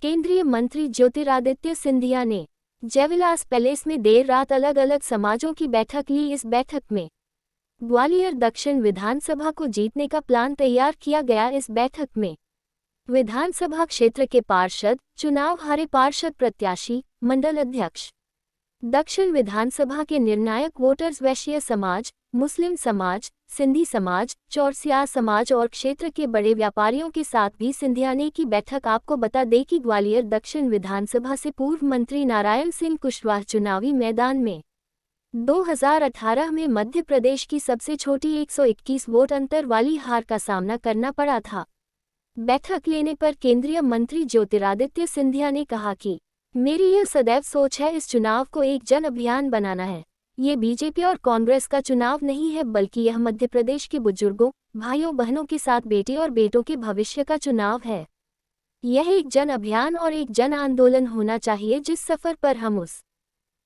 केंद्रीय मंत्री ज्योतिरादित्य सिंधिया ने जयविलास पैलेस में देर रात अलग अलग समाजों की बैठक ली। इस बैठक में ग्वालियर दक्षिण विधानसभा को जीतने का प्लान तैयार किया गया। इस बैठक में विधानसभा क्षेत्र के पार्षद, चुनाव हारे पार्षद प्रत्याशी, मंडल अध्यक्ष, दक्षिण विधानसभा के निर्णायक वोटर्स, वैश्य समाज, मुस्लिम समाज, सिंधी समाज, चौरसिया समाज और क्षेत्र के बड़े व्यापारियों के साथ भी सिंधिया ने की बैठक। आपको बता दें कि ग्वालियर दक्षिण विधानसभा से पूर्व मंत्री नारायण सिंह कुशवाहा चुनावी मैदान में 2018 में मध्य प्रदेश की सबसे छोटी 121 वोट अंतर वाली हार का सामना करना पड़ा था। बैठक लेने पर केंद्रीय मंत्री ज्योतिरादित्य सिंधिया ने कहा कि मेरी यह सदैव सोच है, इस चुनाव को एक जन अभियान बनाना है। ये बीजेपी और कांग्रेस का चुनाव नहीं है, बल्कि यह मध्य प्रदेश के बुजुर्गों, भाइयों बहनों के साथ बेटे और बेटों के भविष्य का चुनाव है। यह एक जन अभियान और एक जन आंदोलन होना चाहिए। जिस सफर पर हम उस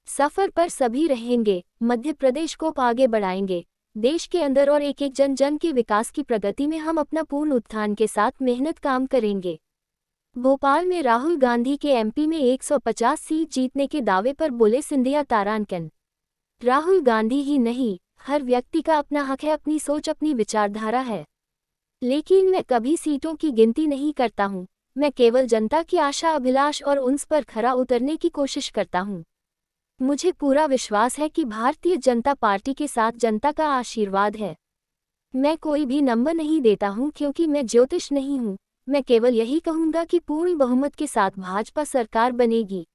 सफर पर सभी रहेंगे, मध्य प्रदेश को आगे बढ़ाएंगे। देश के अंदर और एक एक जन जन के विकास की प्रगति में हम अपना पूर्ण उत्थान के साथ मेहनत काम करेंगे। भोपाल में राहुल गांधी के एमपी में 150 सीट जीतने के दावे पर बोले सिंधिया तारांकन। राहुल गांधी ही नहीं, हर व्यक्ति का अपना हक है, अपनी सोच, अपनी विचारधारा है। लेकिन मैं कभी सीटों की गिनती नहीं करता हूं। मैं केवल जनता की आशा, अभिलाष और उस पर खरा उतरने की कोशिश करता हूं। मुझे पूरा विश्वास है कि भारतीय जनता पार्टी के साथ जनता का आशीर्वाद है। मैं कोई भी नंबर नहीं देता हूं, क्योंकि मैं ज्योतिष नहीं हूं। मैं केवल यही कहूंगा कि पूर्ण बहुमत के साथ भाजपा सरकार बनेगी।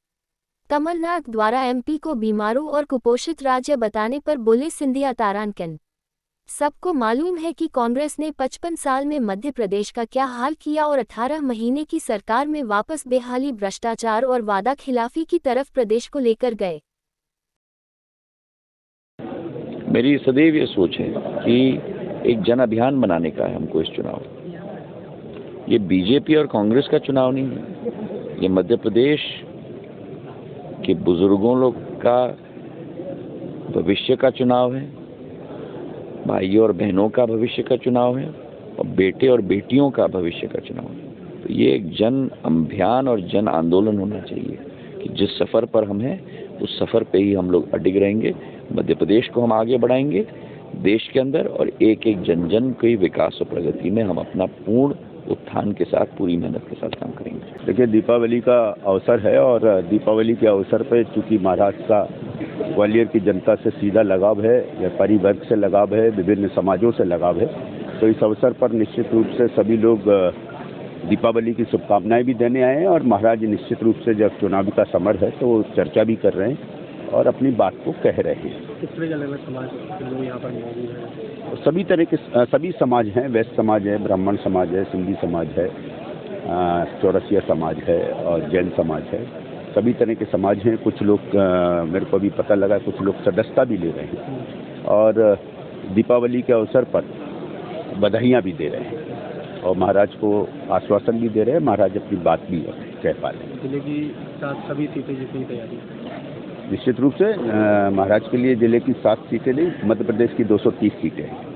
कमलनाथ द्वारा एमपी को बीमारों और कुपोषित राज्य बताने पर बोले सिंधिया तारांकन। सबको मालूम है कि कांग्रेस ने 55 साल में मध्य प्रदेश का क्या हाल किया और 18 महीने की सरकार में वापस बेहाली, भ्रष्टाचार और वादा खिलाफी की तरफ प्रदेश को लेकर गए। मेरी सदैव ये सोच है कि एक जन अभियान बनाने का है हमको इस चुनाव। ये बीजेपी और कांग्रेस का चुनाव नहीं है, ये मध्य प्रदेश के बुजुर्गों लोग का भविष्य का चुनाव है, भाइयों और बहनों का भविष्य का चुनाव है और बेटे और बेटियों का भविष्य का चुनाव है। तो ये एक जन अभियान और जन आंदोलन होना चाहिए कि जिस सफ़र पर हम हैं उस सफ़र पे ही हम लोग अडिग रहेंगे। मध्य प्रदेश को हम आगे बढ़ाएंगे देश के अंदर, और एक एक जन जन की विकास और प्रगति में हम अपना पूर्ण उत्थान के साथ, पूरी मेहनत के साथ काम करेंगे। देखिए, दीपावली का अवसर है और दीपावली के अवसर पर चूँकि महाराष्ट्र का ग्वालियर की जनता से सीधा लगाव है, व्यापारी वर्ग से लगाव है, विभिन्न समाजों से लगाव है, तो इस अवसर पर निश्चित रूप से सभी लोग दीपावली की शुभकामनाएं भी देने आए हैं और महाराज निश्चित रूप से जब चुनावी का समर है तो चर्चा भी कर रहे हैं और अपनी बात को कह रहे हैं। किस तरह के अलग अलग समाज के लोग यहाँ पर मौजूद हैं? सभी तरह के सभी समाज हैं, वैश्य समाज है, ब्राह्मण समाज है, सिंधी समाज है, चौरसिया समाज है और जैन समाज है। सभी तरह के समाज हैं। कुछ लोग मेरे को भी पता लगा कुछ लोग सदस्यता भी ले रहे हैं और दीपावली के अवसर पर बधाइयाँ भी दे रहे हैं और महाराज को आश्वासन भी दे रहे हैं। महाराज अपनी बात भी कह पा रहे हैं। जिले की 7 सभी सीटें जीतने की तैयारी निश्चित रूप से महाराज के लिए जिले की 7 सीटें नहीं, मध्य प्रदेश की 230 सीटें हैं।